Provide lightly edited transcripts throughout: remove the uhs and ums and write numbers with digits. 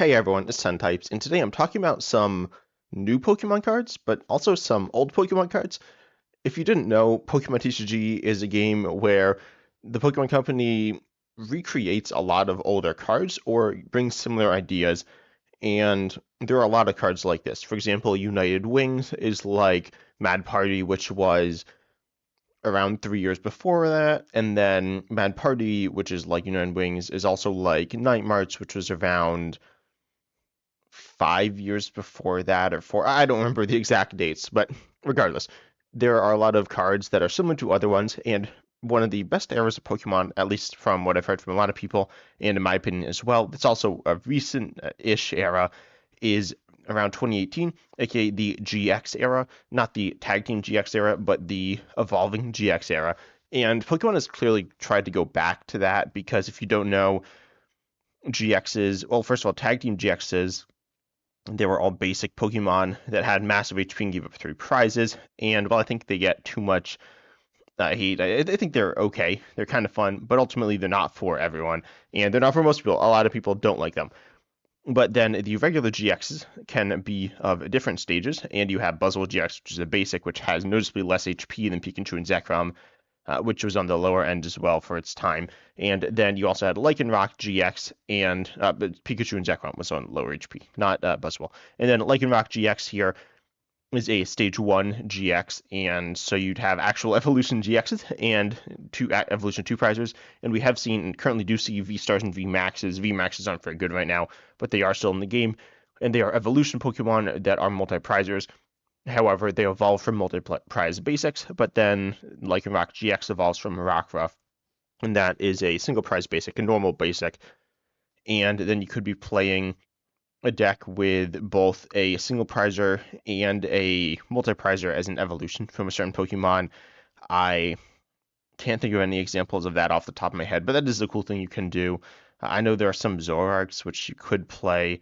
Hey everyone, it's Types, and today I'm talking about some new Pokemon cards, but also some old Pokemon cards. If you didn't know, Pokemon TCG is a game where the Pokemon Company recreates a lot of older cards or brings similar ideas, and there are a lot of cards like this. For example, United Wings is like Mad Party, which was around 3 years before that, and then Mad Party, which is like United Wings, is also like Night March, which was around 5 years before that or four. I don't remember the exact dates, but regardless, there are a lot of cards that are similar to other ones, and one of the best eras of Pokemon, at least from what I've heard from a lot of people, and in my opinion as well, it's also a recent-ish era, is around 2018, aka the GX era, not the Tag Team GX era, but the Evolving GX era. And Pokemon has clearly tried to go back to that because if you don't know, GXs, well, first of all, Tag Team GXs, they were all basic Pokemon that had massive HP and gave up 3 prizes. And while I think they get too much hate, I think they're okay. They're kind of fun, but ultimately they're not for everyone. And they're not for most people. A lot of people don't like them. But then the regular GXs can be of different stages. And you have Buzzwole GX, which is a basic, which has noticeably less HP than Pikachu and Zekrom, which was on the lower end as well for its time. And then you also had Lycanroc GX, and but Pikachu and Zekrom was on lower HP, not Buzzwole. And then Lycanroc GX here is a stage 1 GX, and so you'd have actual evolution GXs and two evolution 2 prizers. And we have seen and currently do see V stars and V maxes. V maxes aren't very good right now, but they are still in the game, and they are evolution Pokemon that are multi prizers. However, they evolve from multi-prize basics, but then Lycanroc GX evolves from Rockruff, and that is a single prize basic, a normal basic. And then you could be playing a deck with both a single prizer and a multi-prizer as an evolution from a certain Pokemon. I can't think of any examples of that off the top of my head, but that is a cool thing you can do. I know there are some Zoroarks which you could play.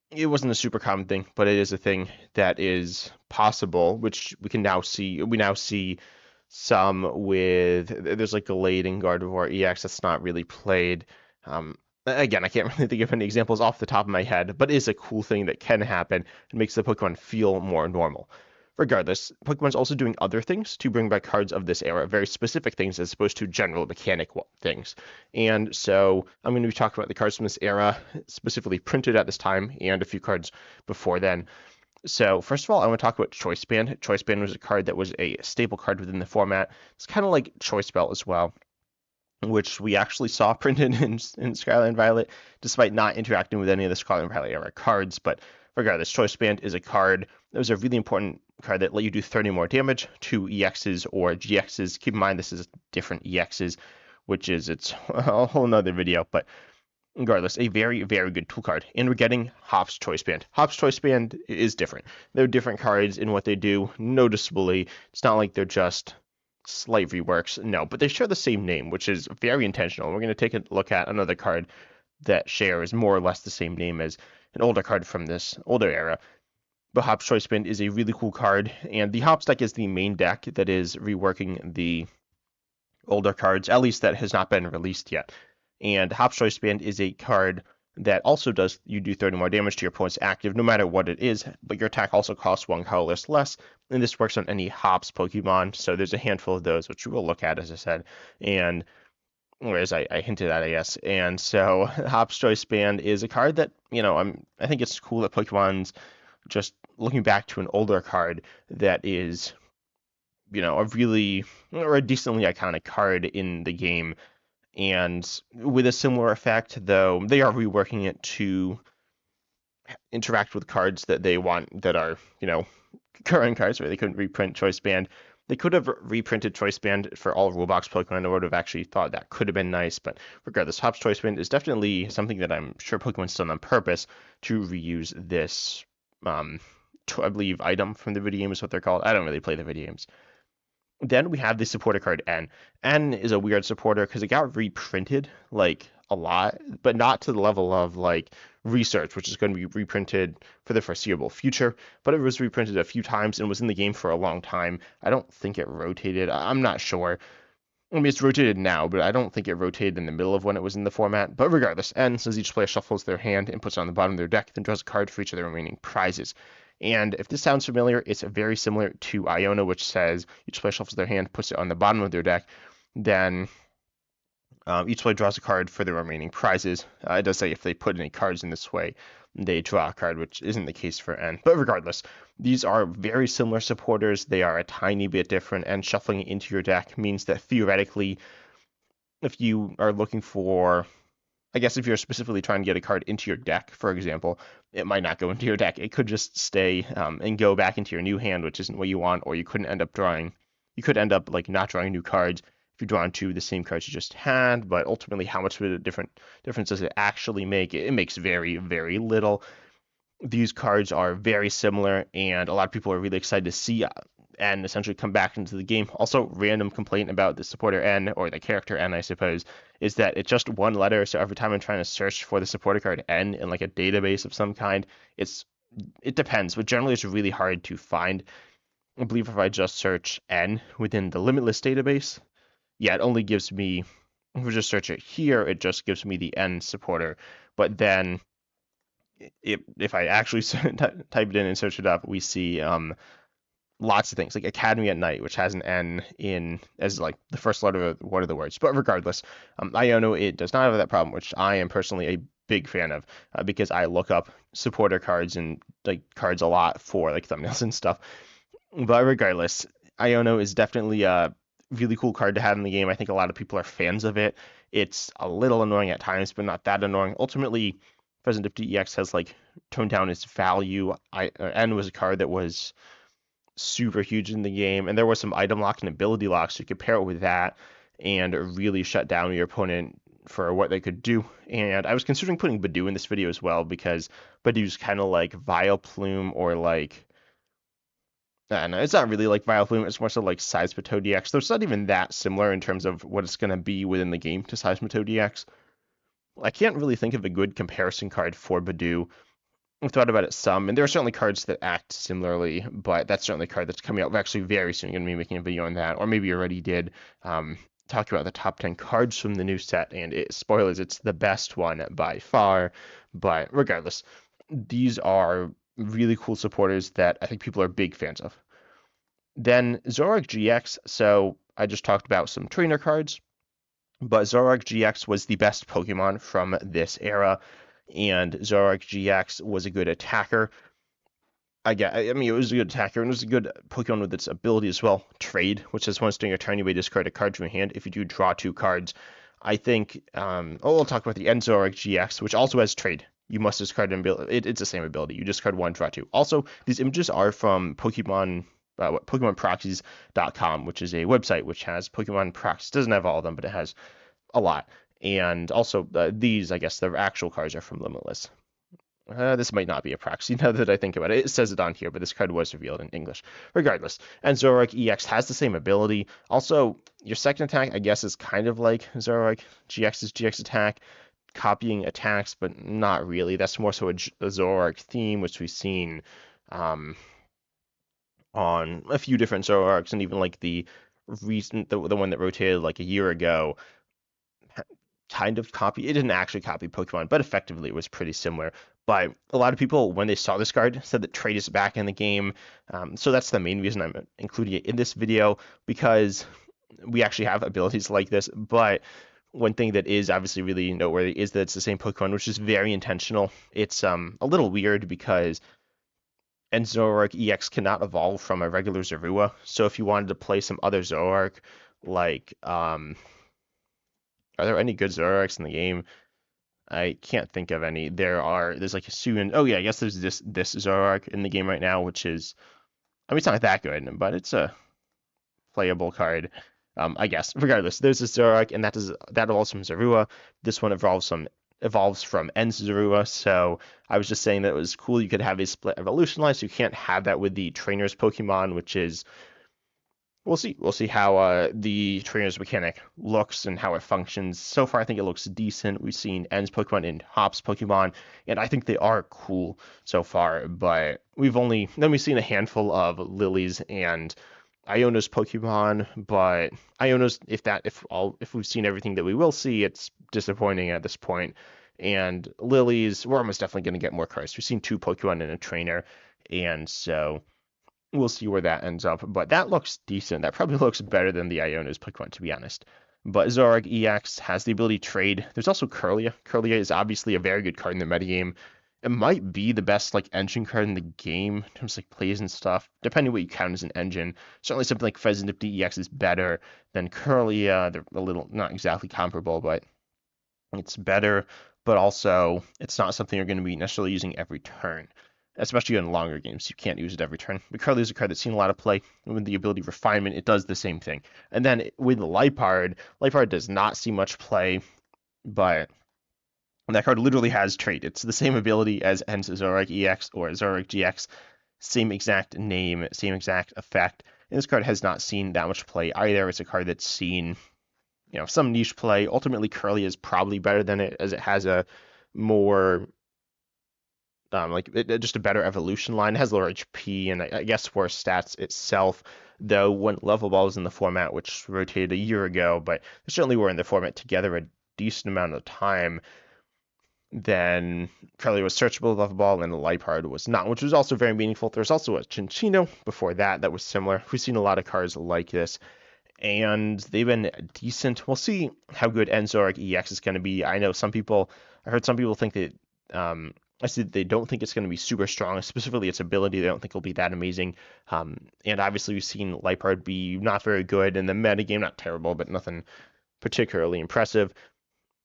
It wasn't a super common thing, but it is a thing that is possible, which we can now see. We now see some with there's like Gallade and Gardevoir EX that's not really played. Again, I can't really think of any examples off the top of my head, but it is a cool thing that can happen and makes the Pokemon feel more normal. Regardless, Pokemon's also doing other things to bring back cards of this era, very specific things as opposed to general mechanic things. And so I'm going to be talking about the cards from this era, specifically printed at this time, and a few cards before then. So first of all, I want to talk about Choice Band. Choice Band was a card that was a staple card within the format. It's kind of like Choice Belt as well, which we actually saw printed in Scarlet and Violet, despite not interacting with any of the Scarlet and Violet era cards. But regardless, Choice Band is a card that was a really important card that let you do 30 more damage to EXs or GXs. Keep in mind this is different EXs, which is it's a whole nother video, but regardless, a very, very good tool card. And we're getting Hop's Choice Band. Hop's Choice Band is different. They're different cards in what they do, noticeably. It's not like they're just slight reworks, no, but they share the same name, which is very intentional. We're going to take a look at another card that shares more or less the same name as an older card from this older era. But Hop's Choice Band is a really cool card, and the Hops deck is the main deck that is reworking the older cards, at least that has not been released yet. And Hop's Choice Band is a card that also does you do 30 more damage to your opponent's active, no matter what it is, but your attack also costs 1 colorless less, and this works on any Hops Pokemon, so there's a handful of those, which we'll look at, as I said, and or as I hinted at, I guess. And so Hop's Choice Band is a card that, I think it's cool that Pokemon's just looking back to an older card that is, a really, or a decently iconic card in the game, and with a similar effect, though they are reworking it to interact with cards that they want that are, current cards where they couldn't reprint Choice Band. They could have reprinted Choice Band for all Roblox Pokemon. I would have actually thought that could have been nice, but regardless, Hop's Choice Band is definitely something that I'm sure Pokemon's done on purpose to reuse this, I believe, item from the video game is what they're called. I don't really play the video games. Then we have the supporter card N. N is a weird supporter because it got reprinted like a lot, but not to the level of like Research, which is going to be reprinted for the foreseeable future. But it was reprinted a few times and was in the game for a long time. I don't think it rotated. I'm not sure. I mean, it's rotated now, but I don't think it rotated in the middle of when it was in the format. But regardless, N says each player shuffles their hand and puts it on the bottom of their deck, then draws a card for each of their remaining prizes. And if this sounds familiar, it's very similar to Iona, which says each player shuffles their hand, puts it on the bottom of their deck, then each player draws a card for the remaining prizes. It does say if they put any cards in this way, they draw a card, which isn't the case for N. But regardless, these are very similar supporters. They are a tiny bit different, and shuffling it into your deck means that theoretically, if you are looking for, I guess if you're specifically trying to get a card into your deck, for example, it might not go into your deck. It could just stay and go back into your new hand, which isn't what you want, or you couldn't end up drawing. You could end up like not drawing new cards if you draw into the same cards you just had, but ultimately, how much of a difference does it actually make? It makes very, very little. These cards are very similar, and a lot of people are really excited to see N essentially come back into the game. Also, random complaint about the supporter N, or the character N, I suppose, is that it's just one letter. So every time I'm trying to search for the supporter card N in like a database of some kind, it depends, but generally it's really hard to find. I believe if I just search N within the Limitless database, yeah, it only gives me, if we just search it here, it just gives me the N supporter. But then if I actually type it in and search it up, we see lots of things like Academy at Night, which has an N in as like the first letter of one of the words. But regardless, Iono, it does not have that problem, which I am personally a big fan of because I look up supporter cards and like cards a lot for like thumbnails and stuff. But regardless, Iono is definitely a really cool card to have in the game. I think a lot of people are fans of it. It's a little annoying at times, but not that annoying. Ultimately, President of DEX has like toned down its value. N was a card that was super huge in the game, and there was some item lock and ability lock, so you could pair it with that and really shut down your opponent for what they could do. And I was considering putting Badoo in this video as well, because Badoo's kind of like Vileplume, or like, I don't know, it's not really like Vileplume, it's more so like Seismitoad DX, though it's not even that similar in terms of what it's going to be within the game to Seismitoad DX. I can't really think of a good comparison card for Badoo. I've thought about it some, and there are certainly cards that act similarly, but that's certainly a card that's coming out actually very soon. I'm going to be making a video on that, or maybe you already did, talking about the top 10 cards from the new set, and spoilers, it's the best one by far. But regardless, these are really cool supporters that I think people are big fans of. Then Zoroark GX, so I just talked about some trainer cards, but Zoroark GX was the best Pokemon from this era, and Zoroark GX was a good attacker. I mean, it was a good attacker, and it was a good Pokemon with its ability as well. Trade, which is once during your turn, you may discard a card from your hand. If you do, draw 2 cards. I think, we'll talk about the N Zoroark GX, which also has Trade. You must discard an ability. It's the same ability. You discard 1, draw 2. Also, these images are from Pokemon, PokemonProxies.com, which is a website which has Pokemon proxies. Doesn't have all of them, but it has a lot. And also, these, I guess, the actual cards are from Limitless. This might not be a proxy now that I think about it. It says it on here, but this card was revealed in English. Regardless, and Zoroark EX has the same ability. Also, your second attack, I guess, is kind of like Zoroark GX's GX attack, copying attacks, but not really. That's more so a Zoroark theme, which we've seen on a few different Zoroarks, and even like the recent, the one that rotated like a year ago, kind of copy. It didn't actually copy Pokemon, but effectively it was pretty similar. But a lot of people, when they saw this card, said that Trade is back in the game. So that's the main reason I'm including it in this video, because we actually have abilities like this. But one thing that is obviously really noteworthy is that it's the same Pokemon, which is very intentional. It's a little weird because Zoroark EX cannot evolve from a regular Zorua. So if you wanted to play some other Zoroark, like are there any good Zoroarks in the game? I can't think of any. There's like a Suin. Oh yeah, I guess there's this Zoroark in the game right now, which is, I mean, it's not that good, but it's a playable card. I guess. Regardless, there's this Zoroark, and that evolves from Zorua. This one evolves from N Zorua. So I was just saying that it was cool. You could have a split evolution line, so you can't have that with the trainers Pokemon, which is, we'll see. We'll see how the trainer's mechanic looks and how it functions. So far, I think it looks decent. We've seen N's Pokemon and Hop's Pokemon, and I think they are cool so far. But we've seen a handful of Lily's and Iona's Pokemon, but Iona's if we've seen everything that we will see, it's disappointing at this point. And Lily's, we're almost definitely going to get more cards. We've seen 2 Pokemon and a trainer, and so we'll see where that ends up. But that looks decent. That probably looks better than the Iona's Pokemon, to be honest. But Zoroark EX has the ability to trade. There's also Curlia. Curlia is obviously a very good card in the metagame. It might be the best like engine card in the game in terms of like plays and stuff, depending on what you count as an engine. Certainly something like Fezandipti EX is better than Curlia. They're a little not exactly comparable, but it's better. But also it's not something you're going to be necessarily using every turn, especially in longer games. You can't use it every turn. But Curly is a card that's seen a lot of play. And with the ability Refinement, it does the same thing. And then with Lipard, Lipard does not see much play, but that card literally has trait. It's the same ability as Zoroark EX or Zoroark GX. Same exact name, same exact effect. And this card has not seen that much play either. It's a card that's seen, some niche play. Ultimately, Curly is probably better than it, as it has a more just a better evolution line. It has lower HP and I guess worse stats itself, though when Level Ball was in the format, which rotated a year ago, but they certainly were in the format together a decent amount of time, then Curly was searchable Level Ball and the Lipard was not, which was also very meaningful. There's also a Chinchino before that was similar. We've seen a lot of cards like this, and they've been decent. We'll see how good Zoroark EX is going to be. I heard some people think that I said they don't think it's going to be super strong, specifically its ability. They don't think it'll be that amazing. And obviously, we've seen Lipard be not very good in the metagame, not terrible, but nothing particularly impressive.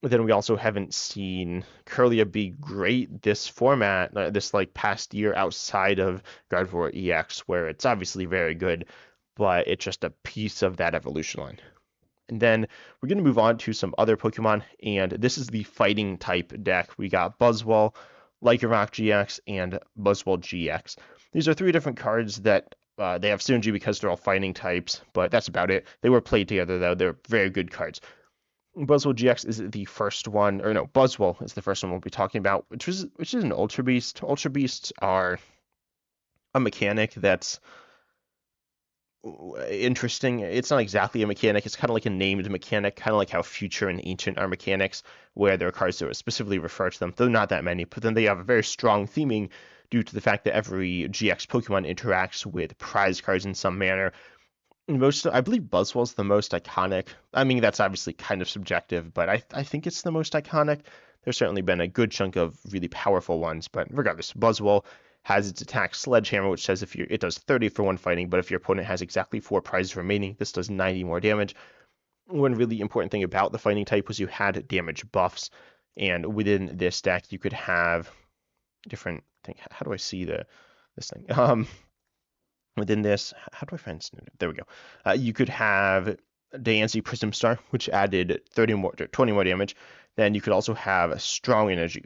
But then we also haven't seen Curlia be great this format, this like past year outside of Gardevoir EX, where it's obviously very good, but it's just a piece of that evolution line. And then we're going to move on to some other Pokemon, and this is the fighting type deck. We got Buzzwole, Lycanroc GX, and Buzzwole GX. These are 3 different cards that they have synergy because they're all fighting types, but that's about it. They were played together, though. They're very good cards. Buzzwole GX is the first one, or no, Buzzwole is the first one we'll be talking about, which is an Ultra Beast. Ultra Beasts are a mechanic that's interesting. It's not exactly a mechanic. It's kind of like a named mechanic, kind of like how Future and Ancient are mechanics, where there are cards that specifically refer to them. Though not that many, but then they have a very strong theming due to the fact that every GX Pokemon interacts with prize cards in some manner. I believe Buzzwole's the most iconic. I mean, that's obviously kind of subjective, but I think it's the most iconic. There's certainly been a good chunk of really powerful ones, but regardless, Buzzwole has its attack Sledgehammer, which says it does 30 for one fighting, but if your opponent has exactly 4 prizes remaining, this does 90 more damage. One really important thing about the fighting type was you had damage buffs, and within this deck you could have different things. How do I see this thing? Within this, how do I find Snooter? There we go. You could have Diancie Prism Star, which added 20 more damage. Then you could also have Strong Energy.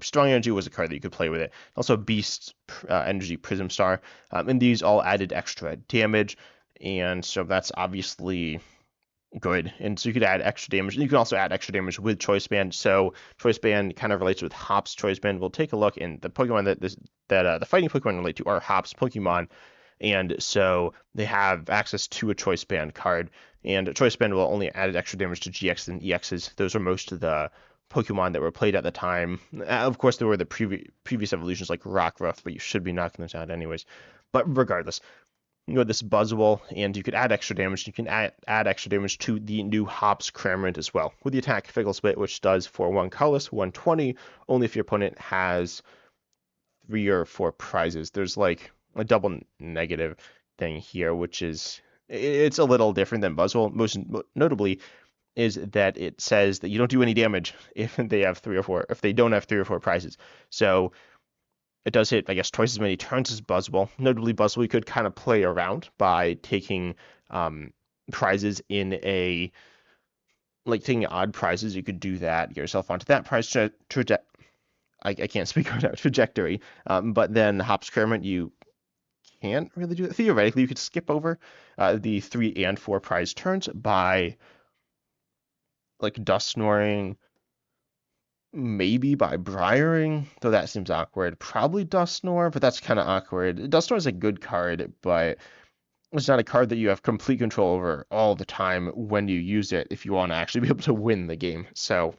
Strong Energy was a card that you could play with it. Also Beast Energy Prism Star. And these all added extra damage. And so that's obviously good. And so you could add extra damage. And you can also add extra damage with Choice Band. So Choice Band kind of relates with Hop's Choice Band. We'll take a look, and the Pokemon that the fighting Pokemon relate to are Hop's Pokemon. And so they have access to a Choice Band card, and a Choice Band will only add extra damage to GX and EXs. Those are most of the Pokemon that were played at the time. Of course, there were the previous evolutions like Rockruff, but you should be knocking those out anyways. But regardless, you know, this Buzzwole, and you could add extra damage. You can add extra damage to the new Hops Cramorant as well, with the attack Fickle Spit, which does for 1 colorless, 120, only if your opponent has 3 or 4 prizes. There's like a double negative thing here, which is, it's a little different than Buzzwole. Most notably is that it says that you don't do any damage if they have 3 or 4, if they don't have 3 or 4 prizes. So it does hit, I guess, twice as many turns as Buzzwole. Notably, Buzzwole you could kind of play around by taking prizes in taking odd prizes. You could do that, get yourself onto that prize I can't speak right now, trajectory. But then Hops Cramorant, you can't really do that. Theoretically, you could skip over the 3 and 4 prize turns by Dusknoring, maybe by Briaring, though that seems awkward. Probably Dusknoir, but that's kind of awkward. Dusknoir is a good card, but it's not a card that you have complete control over all the time when you use it if you want to actually be able to win the game. So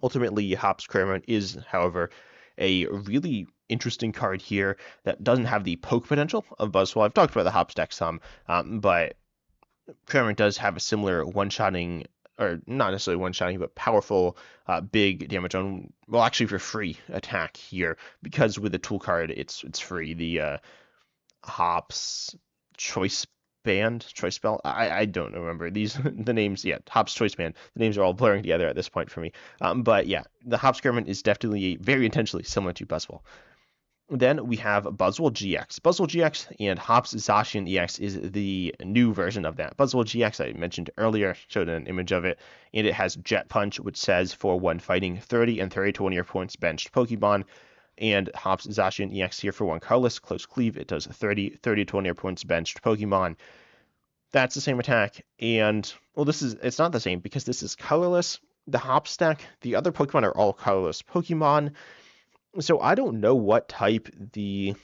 ultimately, Hops Cramorant is, however, a really interesting card here that doesn't have the poke potential of Buzzwole. I've talked about the Hops deck some, but Cramorant does have a similar one-shotting, or not necessarily one-shotting, but powerful, big damage on, well, actually for free attack here, because with the tool card, it's free. The Hops Choice Band, Choice Spell. I don't remember these the names yet. Hops Choice Band. The names are all blurring together at this point for me. But yeah, the Hops Cramorant is definitely very intentionally similar to Buzzwole. Then we have Buzzwole GX. Buzzwole GX and Hops Zacian EX is the new version of that. Buzzwole GX, I mentioned earlier, showed an image of it, and it has Jet Punch, which says for one fighting 30 and 30 to one of your opponent's benched Pokemon. And Hops Zacian EX here for one colorless, close cleave, it does 30 to one of your opponent's benched Pokemon. That's the same attack, and well, it's not the same because this is colorless. The Hops deck, the other Pokemon are all colorless Pokemon. So I don't know what type the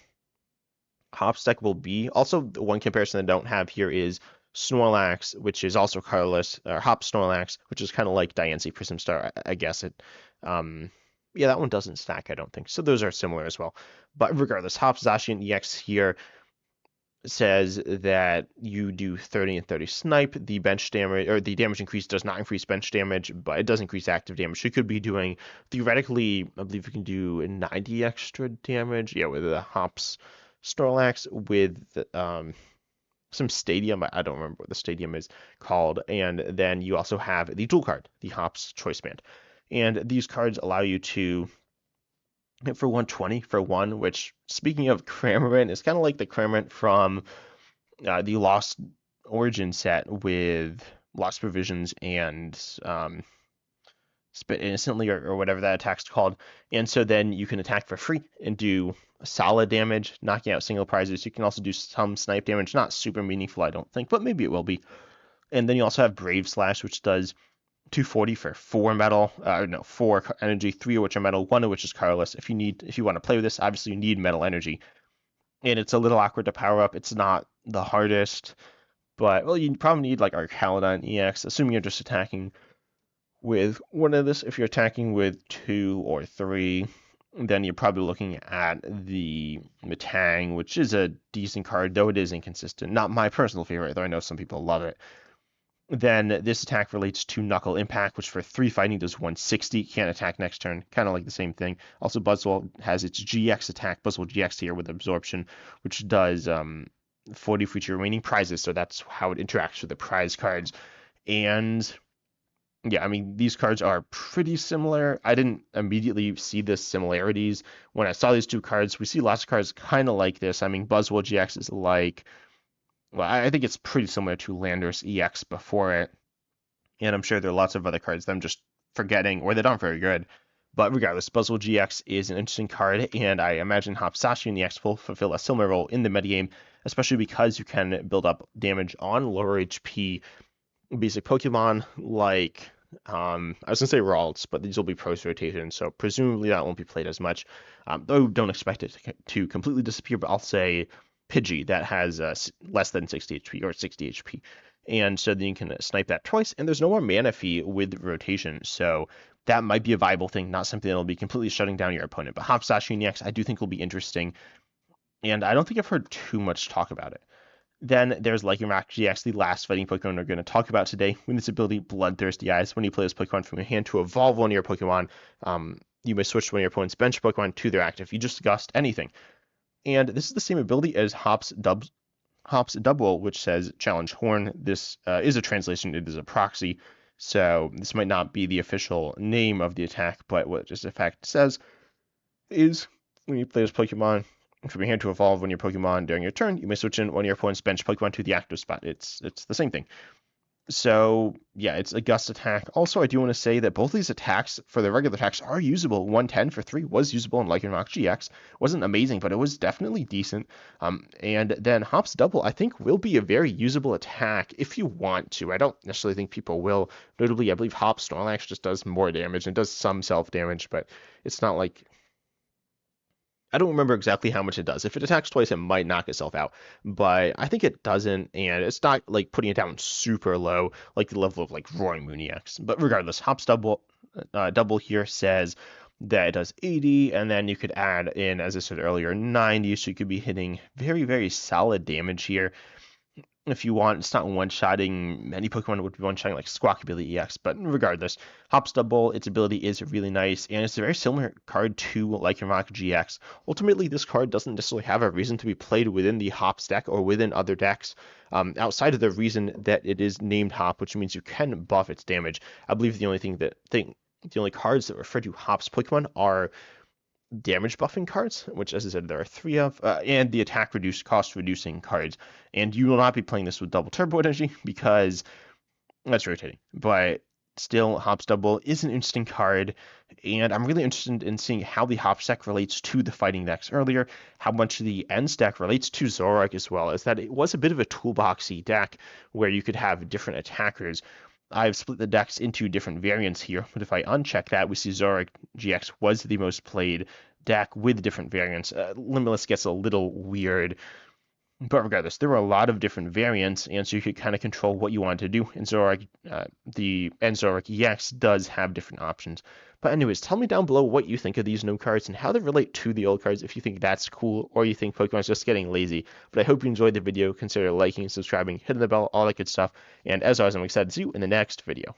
Hops deck will be. Also, the one comparison I don't have here is Snorlax, which is also colorless, or Hops Snorlax, which is kind of like Diancie Prism Star, I guess it. Yeah, that one doesn't stack, I don't think. So those are similar as well. But regardless, Hops Zacian EX here says that you do 30 and 30 snipe. The bench damage, or the damage increase does not increase bench damage, but it does increase active damage. So you could be doing, theoretically, I believe you can do 90 extra damage. Yeah, with the Hops Snorlax with some stadium. I don't remember what the stadium is called. And then you also have the dual card, the Hops Choice Band. And these cards allow you to hit for 120 for one, which, speaking of Cramorant, is kind of like the Cramorant from the Lost Origin set with Lost Provisions and Spit Innocently, or whatever that attack's called. And so then you can attack for free and do solid damage, knocking out single prizes. You can also do some snipe damage, not super meaningful, I don't think, but maybe it will be. And then you also have Brave Slash, which does 240 for 4 metal, no, 4 energy, 3 of which are metal, 1 of which is colorless. If you want to play with this, obviously you need metal energy. And it's a little awkward to power up. It's not the hardest, but, well, you probably need like Archaludon EX, assuming you're just attacking with one of this. If you're attacking with 2 or 3, then you're probably looking at the Metang, which is a decent card, though it is inconsistent. Not my personal favorite, though I know some people love it. Then this attack relates to Knuckle Impact, which for 3 fighting does 160. Can't attack next turn. Kind of like the same thing. Also, Buzzwole has its GX attack, Buzzwole GX here with Absorption, which does 40 for each remaining prizes. So that's how it interacts with the prize cards. And yeah, I mean, these cards are pretty similar. I didn't immediately see the similarities when I saw these two cards. We see lots of cards kind of like this. I mean, Buzzwole GX is like, well, I think it's pretty similar to Landorus EX before it. And I'm sure there are lots of other cards that I'm just forgetting or that aren't very good. But regardless, Buzzwole GX is an interesting card, and I imagine Hops Zacian EX will fulfill a similar role in the metagame, especially because you can build up damage on lower HP basic Pokemon like I was gonna say Ralts, but these will be post rotation, so presumably that won't be played as much. Though don't expect it to completely disappear, but I'll say Pidgey that has less than 60 HP or 60 HP, and so then you can snipe that twice, and there's no more mana fee with rotation, so that might be a viable thing, not something that'll be completely shutting down your opponent. But Hops Zacian EX I do think will be interesting, and I don't think I've heard too much talk about it. Then there's Lycanroc GX, the last fighting Pokemon we're going to talk about today. With its ability, Bloodthirsty Eyes. When you play this Pokemon from your hand to evolve one of your Pokemon, you may switch one of your opponent's bench Pokemon to their active. You just gust anything. And this is the same ability as Hops Double, which says Challenge Horn. This is a translation. It is a proxy. So this might not be the official name of the attack, but what this effect says is when you play this Pokemon from your hand to evolve one of your Pokemon during your turn, you may switch in one of your opponent's bench Pokemon to the active spot. It's the same thing. So yeah, it's a gust attack. Also, I do want to say that both these attacks for the regular attacks are usable. 110 for 3 was usable in Lycanroc GX. Wasn't amazing, but it was definitely decent. And then Hops Double, I think, will be a very usable attack if you want to. I don't necessarily think people will. Notably, I believe Hops Snorlax just does more damage and does some self damage, but it's not like I don't remember exactly how much it does. If it attacks twice, it might knock itself out, but I think it doesn't, and it's not like putting it down super low, like the level of like Roaring Moon EX. But regardless, Hops double here says that it does 80, and then you could add in, as I said earlier, 90, so you could be hitting very, very solid damage here. If you want, it's not one-shotting. Many Pokemon would be one-shotting like Squawkabilly EX, but regardless, Hops Double, its ability is really nice, and it's a very similar card to Lycanroc GX. Ultimately, this card doesn't necessarily have a reason to be played within the Hops deck or within other decks, outside of the reason that it is named Hop, which means you can buff its damage. I believe the only cards that refer to Hops Pokemon are damage buffing cards, which, as I said, there are 3 of, and the attack cost reducing cards. And you will not be playing this with double turbo energy because that's rotating. But still, Hops Double is an interesting card, and I'm really interested in seeing how the Hops deck relates to the fighting decks earlier, how much the Ends deck relates to Zoroark as well, as that it was a bit of a toolboxy deck where you could have different attackers. I've split the decks into different variants here, but if I uncheck that, we see Zoroark GX was the most played deck with different variants. Limitless gets a little weird, but regardless, there were a lot of different variants, and so you could kind of control what you wanted to do. And Zoroark, the Zoroark EX does have different options. But anyways, tell me down below what you think of these new cards and how they relate to the old cards, if you think that's cool or you think Pokemon's just getting lazy. But I hope you enjoyed the video. Consider liking, subscribing, hitting the bell, all that good stuff. And as always, I'm excited to see you in the next video.